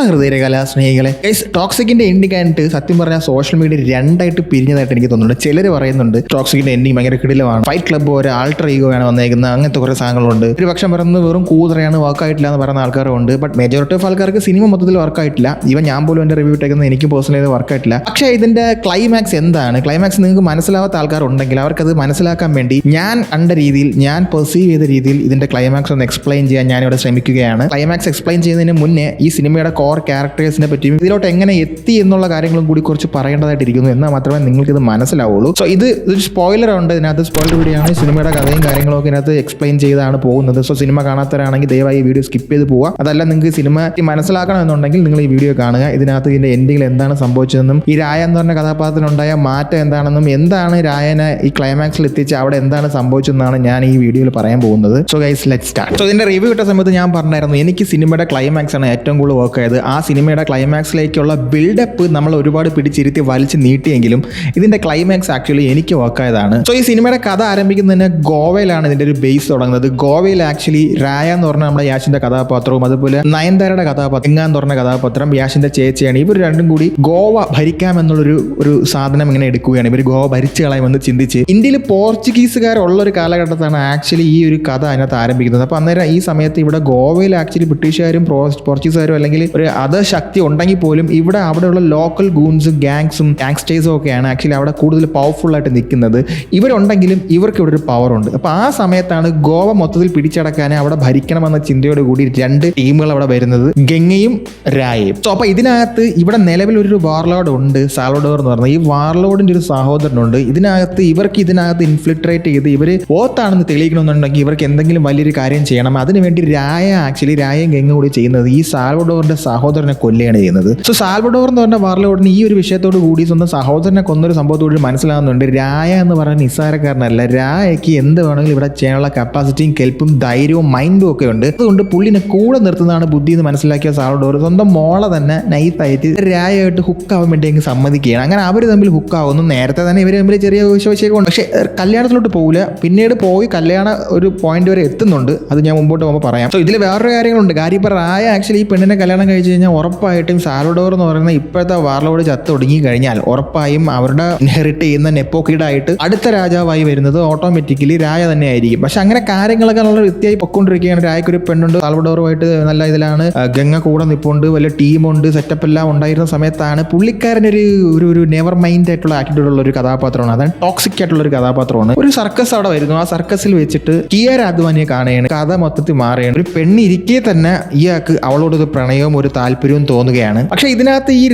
സഹൃദയ കലാസ്നേഹികളെ, ടോക്സിക്കിന്റെ ending ആയിട്ട് സത്യം പറഞ്ഞാൽ സോഷ്യൽ മീഡിയ രണ്ടായിട്ട് പിരിഞ്ഞതായിട്ട് എനിക്ക് തോന്നുന്നുണ്ട്. ചിലർ പറയുന്നുണ്ട് ടോക്സിക്കിന്റെ എൻഡിങ് ഭയങ്കര കിടിലമാണ്, ഫൈറ്റ് ക്ലബ്ബ് ഒരു ആൾട്ടർ ഈഗോ ആണ് വന്നേക്കുന്നത്, അങ്ങനത്തെ കുറെ സാധനങ്ങളുണ്ട്. ഒരു പക്ഷം പറയുന്നത് വെറും കൂതറയാണ്, വർക്കായിട്ടില്ല എന്ന് പറയുന്ന ആൾക്കാരുണ്ട്. ബട്ട് മെജോറിറ്റി ഓഫ് ആൾക്കാർക്ക് സിനിമ മൊത്തത്തിൽ വർക്കായിട്ടില്ല. ഈവൻ ഞാൻ പോലും എൻ്റെ റിവ്യൂ ഇട്ടേക്കുന്നത് എനിക്ക് പേഴ്സണലി വർക്കായിട്ടില്ല. പക്ഷേ ഇതിന്റെ ക്ലൈമാക്സ് എന്താണ്, ക്ലൈമാക്സ് നിങ്ങൾക്ക് മനസ്സിലാവാത്ത ആൾക്കാരുണ്ടെങ്കിൽ അവർക്കത് മനസ്സിലാക്കാൻ വേണ്ടി ഞാൻ കണ്ട രീതിയിൽ, ഞാൻ പെർസീവ് ചെയ്ത രീതിയിൽ ഇതിന്റെ ക്ലൈമാക്സ് ഒന്ന് എക്സ്പ്ലെയിൻ ചെയ്യാൻ ഞാനിവിടെ ശ്രമിക്കുകയാണ്. ക്ലൈമാക്സ് എക്സ്പ്ലെയിൻ ചെയ്യുന്നതിന് മുന്നേ ഈ സിനിമയുടെ കോർ ക്യാരക്ടേഴ്സിനെ പറ്റിയും ഇതിലോട്ട് എങ്ങനെ എത്തി എന്നുള്ള കാര്യങ്ങളും കൂടി കുറച്ച് പറയേണ്ടതായിട്ടിരിക്കുന്നു. എന്നാൽ മാത്രമേ നിങ്ങൾക്ക് ഇത് മനസ്സിലാവുള്ളൂ. സോ ഇത് ഒരു സ്പോയിലർ ഉണ്ട്, ഇതിനകത്ത് സ്പോയിലർ വീഡിയോയാണ്. സിനിമയുടെ കഥയും കാര്യങ്ങളൊക്കെ ഇതിനകത്ത് എക്സ്പ്ലെയിൻ ചെയ്താണ് പോകുന്നത്. സോ സിനിമ കാണാത്തവരാണെങ്കിൽ ദയവായി ഈ വീഡിയോ സ്കിപ്പ് ചെയ്ത് പോവുക. അതല്ല നിങ്ങൾക്ക് സിനിമ മനസ്സിലാക്കണമെന്നുണ്ടെങ്കിൽ നിങ്ങൾ ഈ വീഡിയോ കാണുക. ഇതിനകത്ത് ഇതിന്റെ എൻഡിങ്ങിൽ എന്താണ് സംഭവിച്ചതെന്നും ഈ രായ എന്ന് പറഞ്ഞ കഥാപാത്രത്തിനുണ്ടായ മാറ്റം എന്താണെന്നും എന്താണ് രായനെ ഈ ക്ലൈമാക്സിൽ എത്തിച്ച് അവിടെ എന്താണ് സംഭവിച്ചതെന്നാണ് ഞാൻ ഈ വീഡിയോയിൽ പറയാൻ പോകുന്നത്. So guys let's start. So ഇതിന്റെ റിവ്യൂ ഇട്ട സമയത്ത് ഞാൻ പറഞ്ഞായിരുന്നു എനിക്ക് സിനിമയുടെ ക്ലൈമാക്സ് ആണ് ഏറ്റവും കൂടുതൽ വർക്ക് ആയത്. ആ സിനിമയുടെ ക്ലൈമാക്സിലേക്കുള്ള ബിൽഡപ്പ് നമ്മൾ ഒരുപാട് പിടിച്ചിരുത്തി വലിച്ച് നീട്ടിയെങ്കിലും ഇതിന്റെ ക്ലൈമാക്സ് ആക്ച്വലി എനിക്ക് വർക്കായതാണ്. സോ ഈ സിനിമയുടെ കഥ ആരംഭിക്കുന്നതിന് ഗോവയിലാണ് ഇതിന്റെ ഒരു ബേസ് തുടങ്ങുന്നത്. ഗോവയിൽ ആക്ച്വലി രായ എന്ന് പറഞ്ഞ നമ്മുടെ യാഷിന്റെ കഥാപാത്രവും അതുപോലെ നയൻതാരയുടെ കഥാപാത്രം ഇങ്ങാൻ എന്ന് പറഞ്ഞ കഥാപാത്രം യാഷിന്റെ ചേച്ചിയാണ്. ഇവർ രണ്ടും കൂടി ഗോവ ഭരിക്കാമെന്നുള്ളൊരു സാധനം ഇങ്ങനെ എടുക്കുകയാണ്. ഇവർ ഗോവ ഭരിച്ചു കളയുമെന്ന് ചിന്തിച്ച് ഇന്ത്യയിൽ പോർച്ചുഗീസുകാരുള്ള ഒരു കാലഘട്ടത്താണ് ആക്ച്വലി ഈ ഒരു കഥ അതിനകത്ത് ആരംഭിക്കുന്നത്. അപ്പൊ അന്നേരം ഈ സമയത്ത് ഇവിടെ ഗോവയിൽ ആക്ച്വലി ബ്രിട്ടീഷുകാരും പോർച്ചുഗീസുകാരും അല്ലെങ്കിൽ ഒരു അതർ ശക്തി ഉണ്ടെങ്കിൽ പോലും അവിടെയുള്ള ലോക്കൽ ഗൂൺസും ഗാങ്സും ഗാങ്സ്റ്റേഴ്സും ഒക്കെയാണ് ആക്ച്വലി അവിടെ കൂടുതൽ പവർഫുൾ ആയിട്ട് നിൽക്കുന്നത്. ഇവരുണ്ടെങ്കിലും ഇവർക്ക് ഇവിടെ ഒരു പവർ ഉണ്ട്. അപ്പൊ ആ സമയത്താണ് ഗോവ മൊത്തത്തിൽ പിടിച്ചടക്കാൻ അവിടെ ഭരിക്കണമെന്ന ചിന്തയോട് കൂടി രണ്ട് ടീമുകൾ അവിടെ വരുന്നത്, ഗംഗയും രായയും. സോ അപ്പൊ ഇതിനകത്ത് ഇവിടെ നിലവിൽ ഒരു വാർലോഡ് ഉണ്ട്, സാൽവഡോർ എന്ന് പറഞ്ഞത്. ഈ വാർലോഡിന്റെ ഒരു സഹോദരനുണ്ട്. ഇവർക്ക് ഇതിനകത്ത് ഇൻഫിൽട്രേറ്റ് ചെയ്ത് ഇവര് ഓത്താണെന്ന് തെളിയിക്കണമെന്നുണ്ടെങ്കിൽ ഇവർക്ക് എന്തെങ്കിലും വലിയൊരു കാര്യം ചെയ്യണം. അതിനുവേണ്ടി രായയും ഗംഗ കൂടി ചെയ്യുന്നത് ഈ സാൽവഡോറിന്റെ സഹോദരനെ കൊല്ലുകയാണ് ചെയ്യുന്നത്. സോ സാൽവഡോർ എന്ന് പറഞ്ഞ വാർലോഡിന് ഈ ഒരു വിഷയത്തോട് കൂടി സ്വന്തം സഹോദരനെ കൊന്നൊരു സംഭവത്തോട് മനസ്സിലാകുന്നുണ്ട് രായ എന്ന് പറയുന്ന നിസ്സാരക്കാരനല്ല. രായയ്ക്ക് എന്ത് വേണമെങ്കിലും ഇവിടെ ചെയ്യാനുള്ള കപ്പാസിറ്റിയും കെൽപ്പും ധൈര്യവും മൈൻഡും ഒക്കെ ഉണ്ട്. അതുകൊണ്ട് പുള്ളിനെ കൂടെ നിർത്തുന്നതാണ് ബുദ്ധി എന്ന് മനസ്സിലാക്കിയ സാൽവഡോർ സ്വന്തം മോളെ തന്നെ നൈസായിട്ട് രായയായിട്ട് ഹുക്കാവാൻ വേണ്ടി അങ്ങ് സമ്മതിക്കുകയാണ്. അങ്ങനെ അവർ തമ്മിൽ ഹുക്കാവുന്നു. നേരത്തെ തന്നെ ഇവർ തമ്മിൽ ചെറിയ വിഷയമുണ്ട്. പക്ഷേ കല്യാണത്തിലോട്ട് പോകില്ല. പിന്നീട് പോയി കല്യാണ ഒരു പോയിന്റ് വരെ എത്തുന്നുണ്ട്. അത് ഞാൻ മുമ്പോട്ട് പോകുമ്പോൾ പറയാം. സോ ഇതിൽ വേറൊരു കാര്യങ്ങളുണ്ട്. കാര്യം ഇപ്പോൾ രായ ആക്ച്വലി ഈ പെണ്ണിനെ കല്യാണം കഴിച്ച് കഴിഞ്ഞാൽ ഉറപ്പായിട്ടും സാൽവഡോർ എന്ന് പറയുന്ന ഇപ്പോഴത്തെ വാർലോഡ് ചത്തൊടുങ്ങി കഴിഞ്ഞാൽ ഉറപ്പായും അവരുടെ ഇൻഹെറിറ്റ് ചെയ്യുന്ന നെപ്പോക്കിഡായിട്ട് അടുത്ത രാജാവായി വരുന്നത് ഓട്ടോമാറ്റിക്കലി രായ തന്നെ ആയിരിക്കും. പക്ഷെ അങ്ങനെ കാര്യങ്ങളൊക്കെ നല്ല വൃത്തിയായി പൊക്കൊണ്ടിരിക്കുകയാണ്. രായക്കൊരു പെണ്ണുണ്ട്, സാൽവഡോറുമായിട്ട് നല്ല ഇതിലാണ്, ഗംഗ കൂടെ നിൽപ്പുണ്ട്, വലിയ ടീമുണ്ട്, സെറ്റപ്പ് എല്ലാം ഉണ്ടായിരുന്ന സമയത്താണ് പുള്ളിക്കാരനൊരു ഒരു നെവർ മൈൻഡ് ആയിട്ടുള്ള ആറ്റിറ്റ്യൂഡ് ഉള്ള ഒരു കഥാപാത്രമാണ്. അതാണ് ടോക്സിക് ആയിട്ടുള്ള ഒരു കഥാപാത്രമാണ്. ഒരു സർക്കസ് അവിടെ വരുന്നു. ആ സർക്കസിൽ വെച്ചിട്ട് കിയാര അദ്വാനിയെ കാണുകയാണ്. കഥ മൊത്തത്തിൽ മാറുകയാണ്. ഒരു പെണ്ണിരിക്കെ തന്നെ ഇയാൾക്ക് അവളോടൊരു പ്രണയവും ഒരു താല്പര്യവും തോന്നുകയാണ്. പക്ഷെ ഇതിനകത്ത് ഈ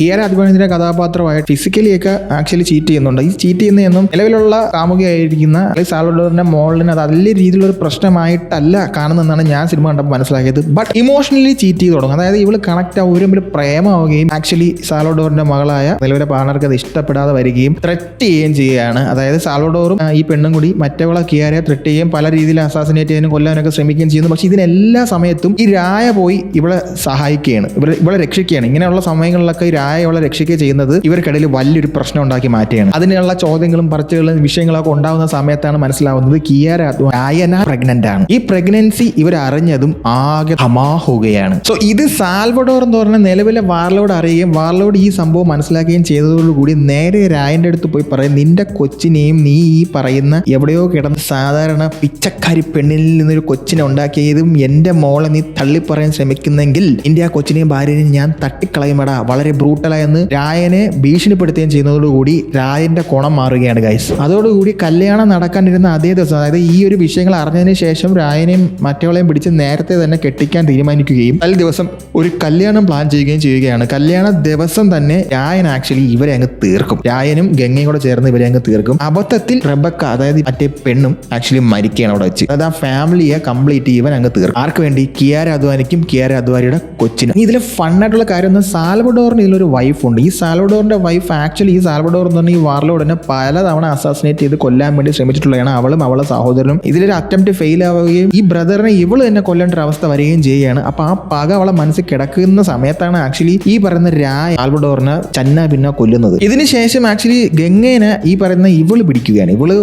കിയാര അദ്വാനിയുടെ കഥാപാത്രമായിട്ട് ഫിസിക്കലി ഒക്കെ ആക്ച്വലി ചീറ്റ് ചെയ്യുന്നുണ്ട്. ഈ ചീറ്റ് ചെയ്യുന്നതൊന്നും നിലവിലുള്ള കാമുകയായിരിക്കുന്ന സാൽവഡോറിന്റെ മോളിന് അത് വലിയ രീതിയിലുള്ള ഒരു പ്രശ്നമായിട്ടല്ല കാണുന്നതെന്നാണ് ഞാൻ സിനിമ കണ്ടപ്പോൾ മനസ്സിലാക്കിയത്. ബട്ട് ഇമോഷണലി ചീറ്റ് ചെയ്ത് തുടങ്ങും. അതായത് ഇവള് കണക്ട് ആവുകയും ഒരു പ്രേമമാവുകയും ആക്ച്വലി സാൽവഡോറിന്റെ മകളായ നിലവിലെ പാർട്ണർക്ക് അത് ഇഷ്ടപ്പെടാതെ വരികയും ത്രെറ്റ് ചെയ്യുകയും ചെയ്യുകയാണ്. അതായത് സാൽവഡോറും ഈ പെണ്ണും കൂടി മറ്റവളെ കിയാരയെ ത്രെറ്റ് ചെയ്യുകയും പല രീതിയിൽ അസാസിനേറ്റ് ചെയ്യാനും കൊല്ലാനൊക്കെ ശ്രമിക്കുകയും ചെയ്യുന്നു. പക്ഷെ ഇതിനെല്ലാ സമയത്തും ഈ രായ പോയി ഇവളെ സഹായിക്കുകയാണ്, ഇവളെ രക്ഷിക്കുകയാണ്. ഇങ്ങനെയുള്ള സമയങ്ങളിലൊക്കെ ഈ രായ ഇവളെ രക്ഷിക്കുക ചെയ്യുന്നത് ഇവർക്കിടയിൽ വലിയൊരു പ്രശ്നം ഉണ്ടാക്കി മാറ്റുകയാണ്. അതിനുള്ള ചോദ്യങ്ങളും പറച്ചുകളും വിഷയങ്ങളൊക്കെ ഉണ്ടാകുന്ന സമയത്താണ് മനസ്സിലാവുന്നത് കിയാര രായന പ്രഗ്നന്റ് ആണ്. ഈ പ്രഗ്നൻസി ഇവർ അറിഞ്ഞതും ആകെ ഹമാഹുകയാണ്. സോ ഇത് സാൽവഡോർ എന്ന് പറഞ്ഞ നിലവിലെ വാർലോഡ് അറിയുകയും വാർലോഡ് ഈ സംഭവം മനസ്സിലാക്കുകയും ചെയ്തതോടുകൂടി നേരെ രായന്റെ അടുത്ത് പോയി പറയും, നിന്റെ കൊച്ചിനെയും നീ ഈ പറയുന്ന എവിടെയോ കിടന്ന് സാധാരണ പിച്ചക്കാരി പെണ്ണിൽ നിന്നൊരു കൊച്ചിനെ ഉണ്ടാക്കിയതും എന്റെ മോളെ നീ തള്ളിപ്പറയാൻ ശ്രമിക്കുന്നെങ്കിൽ നിന്റെ ആ കൊച്ചിനെയും ഭാര്യനെയും ഞാൻ തട്ടിക്കളയുമടാ, വളരെ ബ്രൂട്ടലായെന്ന് രായനെ ഭീഷണിപ്പെടുത്തുകയും ചെയ്യുന്നതോടുകൂടി രായന്റെ കോണം മാറുകയാണ് ഗൈസ്. അതോടുകൂടി കല്യാണം നടക്കാനിരുന്ന അതേ ദിവസം, അതായത് ഈ ഒരു വിഷയങ്ങൾ അറിഞ്ഞതിന് ശേഷം രായനെയും മറ്റവളെയും പിടിച്ച് നേരത്തെ തന്നെ കെട്ടിക്കാൻ തീരുമാനിക്കുകയും തലേ ദിവസം ഒരു കല്യാണം പ്ലാൻ ചെയ്യുകയാണ്. കല്യാണ ദിവസം തന്നെ രായൻ ആക്ച്വലി ഇവരെ അങ്ങ് തീർക്കും. രായനും ഗംഗയും കൂടെ ചേർന്ന് ഇവരെ അങ്ങ് തീർക്കും. അബദ്ധത്തിൽ റെബക്ക, അതായത് മറ്റേ പെണ്ണും ആക്ച്വലി മരിക്കുകയാണ് അവിടെ വെച്ച്. അതായത് ആ ഫാമിലിയെ കംപ്ലീറ്റ് ഇവൻ അങ്ങ് തീർക്കും. ആർക്ക് വേണ്ടി? കിയാര അദ്വാനിക്കും കിയാര അദ്വാനിയുടെ കൊച്ചിനും. ഇതിൽ ഫണ്ണായിട്ടുള്ള കാര്യം എന്ന് സാൽവഡോറിന് ഇതിലൊരു വൈഫുണ്ട്. ഈ സാൽവഡോറിന്റെ വൈഫ് ആക്ച്വലി ഈ സാൽവഡോർ എന്ന് പറഞ്ഞാൽ ഈ വാർലോഡിനെ പലതവണ അസാസിനേറ്റ് ചെയ്ത് കൊല്ലാൻ വേണ്ടി ശ്രമിച്ചിട്ടുള്ളതാണ്. അവളും അവളെ സഹോദരനും ഇതിലൊരു അറ്റംപ്റ്റ് ഫെയിൽ ആവുകയും ഈ ബ്രദറിനെ ഇവള് തന്നെ കൊല്ലേണ്ട ഒരു അവസ്ഥ വരികയും ചെയ്യുകയാണ്. അപ്പൊ ആ പക അവളെ മനസ്സിൽ കിടക്കുന്ന സമയത്താണ് ആക്ച്വലി ഈ പറയുന്ന രായ സാൽവഡോറിനെ ചന്ന പിന്നെ കൊല്ലുന്നത്. ഇതിനുശേഷം ആക്ച്വലി ഗംഗേനെ ഈ പറയുന്ന ഇവള് പിടിക്കുകയാണ്. ഇവള്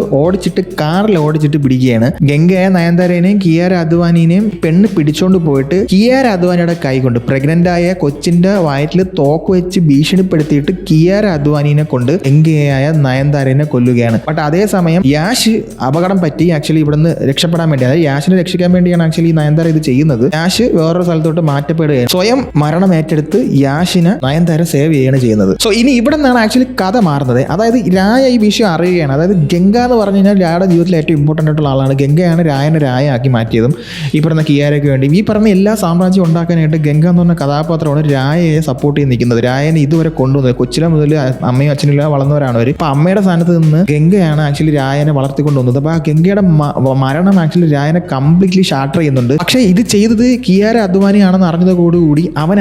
കാറിൽ ഓടിച്ചിട്ട് പിടിക്കുകയാണ്. ഗംഗയെ, നയൻതാരേനെയും കിയാര അദ്വാനിനെയും പെണ്ണ് പിടിച്ചോണ്ട് പോയിട്ട് കിയാര അദ്വാനിയുടെ കൈ കൊണ്ട് പ്രഗ്നന്റ് ആയ കൊച്ചിന്റെ വയറ്റിൽ തോക്ക് വെച്ച് ഭീഷണിപ്പെടുത്തിയിട്ട് കിയാര അദ്വാനിനെ കൊണ്ട് ഗംഗയായ നയൻതാരനെ കൊല്ലുകയാണ്. ബട്ട് അതേസമയം യാഷ് അപകടം പറ്റി ആക്ച്വലി ഇവിടുന്ന് രക്ഷപ്പെടാൻ വേണ്ടി, അതായത് യാഷിനെ രക്ഷിക്കാൻ വേണ്ടിയാണ് ആക്ച്വലി നയൻതാര ഇത് ചെയ്യുന്നത്. യാഷ് വേറൊരു സ്ഥലത്തോട്ട് മാറ്റപ്പെടുകയാണ്. സ്വയം മരണം ഏറ്റെടുത്ത് യാഷിനെ നയൻതാര സേവ് ചെയ്യുകയാണ് ചെയ്യുന്നത്. സോ ഇനി ഇവിടെ നിന്നാണ് ആക്ച്വലി കഥ മാറുന്നത്. അതായത് രായ ഈ വിഷയം അറിയുകയാണ്. അതായത് ഗംഗ എന്ന് പറഞ്ഞു കഴിഞ്ഞാൽ രായുടെ ജീവിതത്തിൽ ഏറ്റവും ഇമ്പോർട്ടൻ്റ് ആയിട്ടുള്ള ആളാണ്. ഗംഗയാണ് രായനെ രായാക്കി മാറ്റിയതും ഈ പറഞ്ഞ കിയാരയ്ക്ക് വേണ്ടി. ഈ പറഞ്ഞ എല്ലാ സാമ്രാജ്യം ഉണ്ടാക്കാനായിട്ട് ഗംഗ എന്ന് പറഞ്ഞ കഥാപാത്രമാണ് രായയെ സപ്പോർട്ട് ചെയ്ത് നിൽക്കുന്നത്. രായനെ ഇതുവരെ കൊണ്ടുവന്നത് കൊച്ചിലെ മുതൽ അമ്മയും അച്ഛനില്ല വളർന്നവരാണ് അവർ. അപ്പൊ അമ്മയുടെ സ്ഥാനത്ത് നിന്ന് ഗംഗയാണ് ആക്ച്വലി രായനെ വളർത്തിക്കൊണ്ടുവന്നത്. അപ്പൊ ആ ഗംഗയുടെ മരണം ആക്ച്വലി രായനെ കംപ്ലീറ്റ്ലി ഷാട്ടർ ചെയ്യുന്നുണ്ട്. പക്ഷേ ഇത് ചെയ്തത് കിയാര അദ്വാനിയാണെന്ന് അറിഞ്ഞതോടുകൂടി അവൻ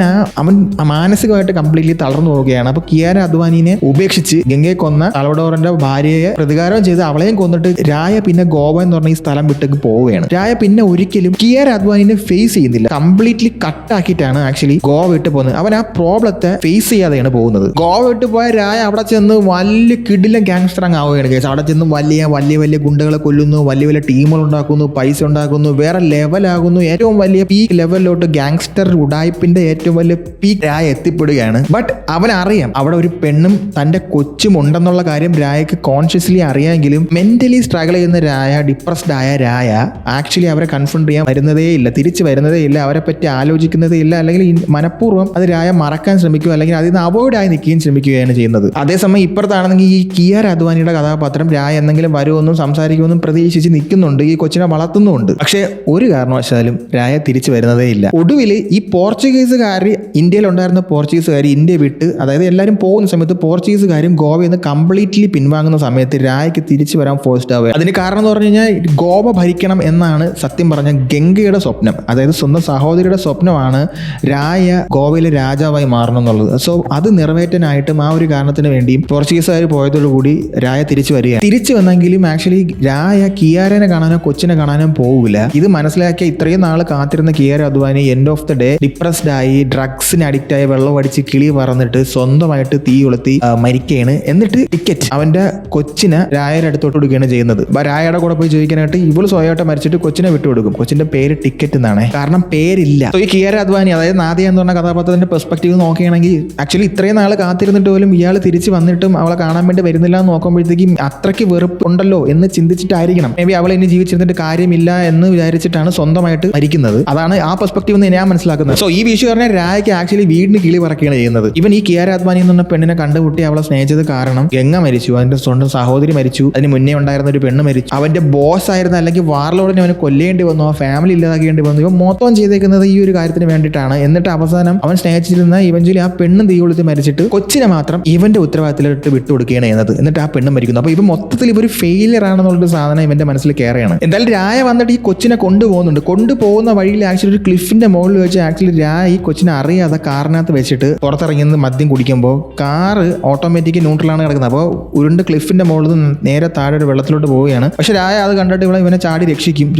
മാനസികമായിട്ട് കംപ്ലീറ്റ്ലി തളർന്നു പോവുകയാണ്. അപ്പൊ കിയാര അദ്വാനിനെ ഉപേക്ഷിച്ച് ഗംഗയെ കൊന്ന സൽവഡോറിന്റെ ഭാര്യയെ പ്രതികാരം ചെയ്ത് അവളെയും കൊന്നിട്ട് രായ പിന്നെ ഗോവ എന്ന് പറഞ്ഞ ഈ സ്ഥലം വിട്ടേക്ക് പോവുകയാണ്. രായ പിന്നെ ഒരിക്കലും കിയാര അദ്വാനിനെ ഫേസ് ചെയ്യുന്നില്ല. കംപ്ലീറ്റ്ലി കട്ടാക്കിയിട്ടാണ് ആക്ച്വലി ഗോവ വിട്ട് പോകുന്നത്. അവൻ ആ പ്രോബ്ലത്തെ ഫേസ് ചെയ്യാതെയാണ് പോകുന്നത്. ഗോവ വിട്ട് പോയ രായ അവിടെ ചെന്ന് വലിയ കിടിലൻ ഗാങ്സ്റ്റർ അങ്ങ് ആവുകയാണ് കേസ്. അവിടെ ചെന്ന് വലിയ വലിയ വലിയ ഗുണ്ടകളെ കൊല്ലുന്നു, വലിയ വലിയ ടീമുകൾ ഉണ്ടാക്കുന്നു, പൈസ ഉണ്ടാക്കുന്നു, വേറെ ലെവലാകുന്നു. ഏറ്റവും വലിയ പീക്ക് ലെവലിലോട്ട് ഗാങ്സ്റ്റർ ഉഡായിപ്പിന്റെ ഏറ്റവും വലിയ പീക്ക് രായ എത്തിപ്പെടുകയാണ്. ബട്ട് അവനറിയാം അവിടെ ഒരു പെണ്ണും തന്റെ കൊച്ചും ഉണ്ടെന്നുള്ള കാര്യം രായക്ക് കോൺഷ്യസ്ലി അറിയാമെങ്കിലും മെന്റലി സ്ട്രഗിൾ ചെയ്യുന്ന രായ, ഡിപ്രസ്ഡ് ആയ രായ ആക്ച്വലി അവരെ കൺഫ്രണ്ട് ചെയ്യാൻ വരുന്നതേ ഇല്ല, തിരിച്ചു വരുന്നതേ ഇല്ല, അവരെ പറ്റി ആലോചിക്കുന്നതേ ഇല്ല. അല്ലെങ്കിൽ മനഃപൂർവ്വം അത് രായ മറക്കാൻ ശ്രമിക്കുക, അല്ലെങ്കിൽ അതിൽ നിന്ന് അവോയ്ഡ് ആയി നിൽക്കുകയും ശ്രമിക്കുകയാണ് ചെയ്യുന്നത്. അതേസമയം ഇപ്പുറത്താണെങ്കിൽ ഈ കിയാര അദ്വാനിയുടെ കഥാപാത്രം രായ എന്തെങ്കിലും വരുമെന്നും സംസാരിക്കുമെന്നും പ്രതീക്ഷിച്ച് നിൽക്കുന്നുണ്ട്, ഈ കൊച്ചിനെ വളർത്തുന്നുമുണ്ട്. പക്ഷേ ഒരു കാരണവശാലും രായ തിരിച്ചു വരുന്നതേ ഇല്ല. ഒടുവിൽ ഈ പോർച്ചുഗീസുകാർ, ഇന്ത്യയിലുണ്ടായിരുന്ന പോർച്ചുഗീസുകാർ ഇന്ത്യ വിട്ട്, അതായത് എല്ലാവരും പോകുന്ന സമയത്ത് പോർച്ചുഗീസുകാരും ഗോവയിൽ നിന്ന് കംപ്ലീറ്റ്ലി പിൻവാങ്ങുന്ന സമയത്ത് രായക്ക് തിരിച്ചു വരാൻ ഫോഴ്സ്ഡ് ആവുക. അതിന് കാരണം എന്ന് പറഞ്ഞു കഴിഞ്ഞാൽ ഗോവ ഭരിക്കണം എന്നാണ് സത്യം പറഞ്ഞ ഗംഗയുടെ സ്വപ്നം. അതായത് സ്വന്തം സഹോദരിയുടെ സ്വപ്നമാണ് രായ ഗോവയിലെ രാജാവായി മാറണം എന്നുള്ളത്. സോ അത് നിറവേറ്റാനായിട്ടും ആ ഒരു കാരണത്തിന് വേണ്ടിയും പോർച്ചുഗീസുകാർ പോയതോടുകൂടി രായ തിരിച്ചു വരികയാണ്. തിരിച്ചു വന്നെങ്കിലും ആക്ച്വലി രായ കിയാരനെ കാണാനോ കൊച്ചിനെ കാണാനോ പോകില്ല. ഇത് മനസ്സിലാക്കിയ ഇത്രയും നാൾ കാത്തിരുന്ന Kiara Advani end of the day depressed ആയി, ഡ്രഗ്സിന് അഡിക്റ്റ് ആയി, വെള്ളം അടിച്ച് കിളി പറന്നിട്ട് സ്വന്തമായിട്ട് തീ കൊളുത്തി മരിക്കുകയാണ്. എന്നിട്ട് ടിക്കറ്റ് അവന്റെ കൊച്ചിനെ രായയുടെ അടുത്തോട്ട് കൊടുക്കുകയാണ് ചെയ്യുന്നത്. രായയുടെ കൂടെ പോയി ചോദിക്കാനായിട്ട് ഇവള് സ്വയമായിട്ട് മരിച്ചിട്ട് കൊച്ചിനെ വിട്ടുകൊടുക്കും. കൊച്ചിന്റെ പേര് ടിക്കറ്റ് എന്നാണ്, കാരണം പേരില്ല. ഈ കിയാര അദ്വാനി, അതായത് നാദിയ എന്ന് പറഞ്ഞ കഥാപാത്രത്തിന്റെ പെർസ്പെക്റ്റീവ് നോക്കുകയാണെങ്കിൽ ആക്ച്വലി ഇത്രയും നാൾ കാത്തിരുന്നിട്ട് പോലും ഇയാൾ തിരിച്ച് വന്നിട്ടും അവളെ കാണാൻ വേണ്ടി വരുന്നില്ല എന്ന് നോക്കുമ്പോഴത്തേക്കും അത്രയ്ക്ക് വെറുപ്പുണ്ടല്ലോ എന്ന് ചിന്തിച്ചിട്ടായിരിക്കണം മേ ബി അവൾ ഇനി ജീവിച്ചിരുന്നിട്ട് കാര്യമില്ല എന്ന് വിചാരിച്ചിട്ടാണ് സ്വന്തമായിട്ട് മരിക്കുന്നത്. അതാണ് ആ പെർസ്പെക്റ്റീവ് എന്ന് ഞാൻ മനസ്സിലാക്കുന്നത്. സോ ഈ വിഷയം പറഞ്ഞാൽ രായക്ക് ആക്ച്വലി വീടിന് കിളി പറക്കുകയാണ് ചെയ്യുന്നത്. ഇവൻ ഈ കിയാര അദ്വാനി എന്ന് പറഞ്ഞ പെണ്ണിനെ കണ്ടുമുട്ടി അവളെ സ്നേഹിച്ചത് കാരണം ഗംഗ മരിച്ചു, അതിന്റെ സ്വന്തം സഹോദരി മരിച്ചു, അതിന് മുന്നേ ഉണ്ടായിരുന്ന ഒരു പെണ്ണ് മരിച്ചു, അവന്റെ ബോസ് ആയിരുന്ന അല്ലെങ്കിൽ വാർലോഡിനെ അവന് കൊല്ലേണ്ടി വന്നു, ആ ഫാമിലി ഇല്ലാതാക്കേണ്ടി വന്നു. ഇവൻ മൊത്തം ചെയ്തേക്കുന്നത് ഈ ഒരു കാര്യത്തിന് വേണ്ടിയിട്ടാണ്. എന്നിട്ട് അവസാനം അവൻ സ്നേഹിച്ചിരുന്ന ഇവഞ്ച്വലി ആ പെണ്ണും തീ കൊളുത്തി മരിച്ചിട്ട് കൊച്ചിനെ മാത്രം ഇവന്റെ ഉത്തരവാദിത്തത്തിലിട്ട് വിട്ടുകൊടുക്കുകയാണ് ചെയ്യുന്നത്. എന്നിട്ട് ആ പെണ്ണും മരിക്കുന്നു. അപ്പൊ ഇവ മൊത്തത്തിൽ ഇവർ ഫെയിലിയർ ആണെന്നുള്ളൊരു സാധനം ഇവന്റെ മനസ്സിൽ കയറിയാണ്. എന്തായാലും രായ വന്നിട്ട് ഈ കൊച്ചിനെ കൊണ്ടുപോകുന്നുണ്ട്. കൊണ്ടുപോകുന്ന വഴിയിൽ ആക്ച്വലി ഒരു ക്ലിഫിന്റെ മുകളിൽ വെച്ച് ആക്ച്വലി രായ ഈ കൊച്ചിനെ അറിയാതെ കാറിനകത്ത് വെച്ചിട്ട് പുറത്തിറങ്ങുന്ന മദ്യം കുടിക്കുമ്പോൾ കാറ് ഓട്ടോമാറ്റിക് ന്യൂട്രലാണ് കിടക്കുന്നത്. അപ്പോൾ ഉരുണ്ട് ക്ലിഫിന്റെ മുകളിൽ നിന്ന് നേരെ താഴെ ഒരു വെള്ളത്തിലോട്ട് പോവുകയാണ്. പക്ഷെ രായ അത് കണ്ടിട്ട് ഇവനെ ചാടി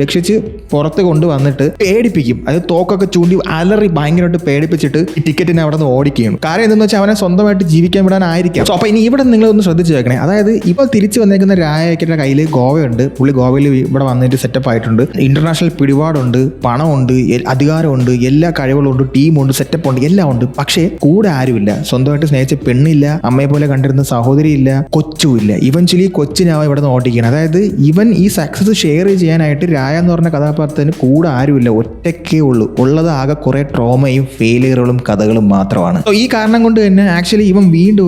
രക്ഷിച്ച് പുറത്ത് കൊണ്ടുവന്നിട്ട് പേടിപ്പിക്കും. അത് തോക്കൊക്കെ ചൂണ്ടി അലറി ഭയങ്കരമായിട്ട് പേടിപ്പിച്ചിട്ട് ഈ ടിക്കറ്റിനെ അവിടെ നിന്ന് ഓടിക്കുകയാണ്. കാര്യം എന്തെന്ന് വെച്ചാൽ അവനെ സ്വന്തമായിട്ട് ജീവിക്കാൻ വിടാനായിരിക്കാം. സോ അപ്പോൾ ഇനി ഇവിടെ നിങ്ങളൊന്ന് ശ്രദ്ധിച്ച് വെക്കണേ. അതായത് ഇപ്പോൾ തിരിച്ചു വന്നേക്കുന്ന രായയുടെ കയ്യിൽ ഗോവയുണ്ട്. പുള്ളി ഗോവയിൽ ഇവിടെ വന്നിട്ട് സെറ്റപ്പ് ആയിട്ടുണ്ട്. ഇന്റർനാഷണൽ പിടിപാടുണ്ട്, പണമുണ്ട്, അധികാരമുണ്ട്, എല്ലാ കഴിവുകളുണ്ട്, ടീമുണ്ട്, സെറ്റപ്പ് ഉണ്ട്, എല്ലാം ഉണ്ട്. പക്ഷേ കൂടെ ആരുമില്ല. സ്വന്തമായിട്ട് സ്നേഹിച്ച പെണ്ണില്ല, അമ്മയെ പോലെ കണ്ടിരുന്ന സഹോദരിയില്ല, കൊച്ചുമില്ല. ഇവൻച്വലി കൊച്ചിനാവും ഇവിടെ നിന്ന് ഓട്ടിക്കുകയാണ്. അതായത് ഇവൻ ഈ സക്സസ് ഷെയർ ചെയ്യാനായിട്ട് രായ എന്ന് പറഞ്ഞ കഥാപാത്രത്തിന് കൂടെ ആരുമില്ല, ഒറ്റയ്ക്കേ ഉള്ളൂ. ഉള്ളത് ആകെ കുറെ ട്രോമയും ഫെയിലിയറുകളും കഥകളും മാത്രമാണ്. ഈ കാരണം കൊണ്ട് തന്നെ ആക്ച്വലി ഇവൻ വീണ്ടും